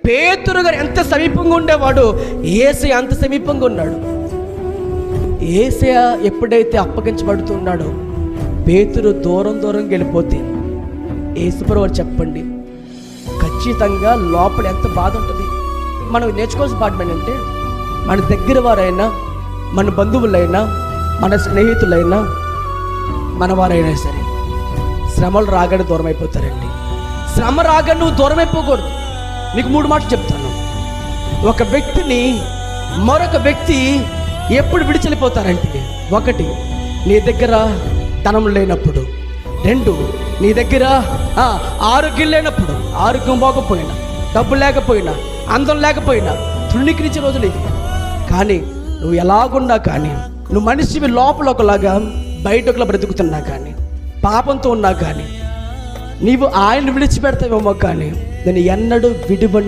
పేతురు గారు ఎంత సమీపంగా ఉండేవాడు, యేసయ్య అంత సమీపంగా ఉన్నాడు. యేసయ్య ఎప్పుడైతే అప్పగించబడుతున్నాడో పేతురు దూరం దూరంగా వెళ్ళిపోతే యేసుప్రభువు చెప్పండి, ఖచ్చితంగా లోపల ఎంత బాధ ఉంటుంది. మనం నేర్చుకోవాల్సిన పాఠం ఏంటంటే, మన దగ్గర వారైనా, మన బంధువులైనా, మన స్నేహితులైనా, మన వారైనా సరే శ్రమలు రాగానే దూరం అయిపోతారండి. శ్రమ రాగానే నువ్వు దూరం అయిపోకూడదు. నీకు 3 మాటలు చెప్తాను. ఒక వ్యక్తిని మరొక వ్యక్తి ఎప్పుడు విడిచెళ్ళిపోతారంటే, 1 నీ దగ్గర ధనం లేనప్పుడు, 2 నీ దగ్గర ఆరోగ్యం లేనప్పుడు, ఆరోగ్యం బాగపోయినా, డబ్బు లేకపోయినా, అందం లేకపోయినా, తృణీకరించే రోజులు ఇవి. కానీ నువ్వు ఎలాగున్నా కానీ, నువ్వు మనిషివి లోపల ఒకలాగా బయట ఒకలా బ్రతుకుతున్నా కానీ, పాపంతో ఉన్నా కానీ, నీవు ఆయన విడిచిపెడతావేమో కానీ నేను ఎన్నడూ విడిపడి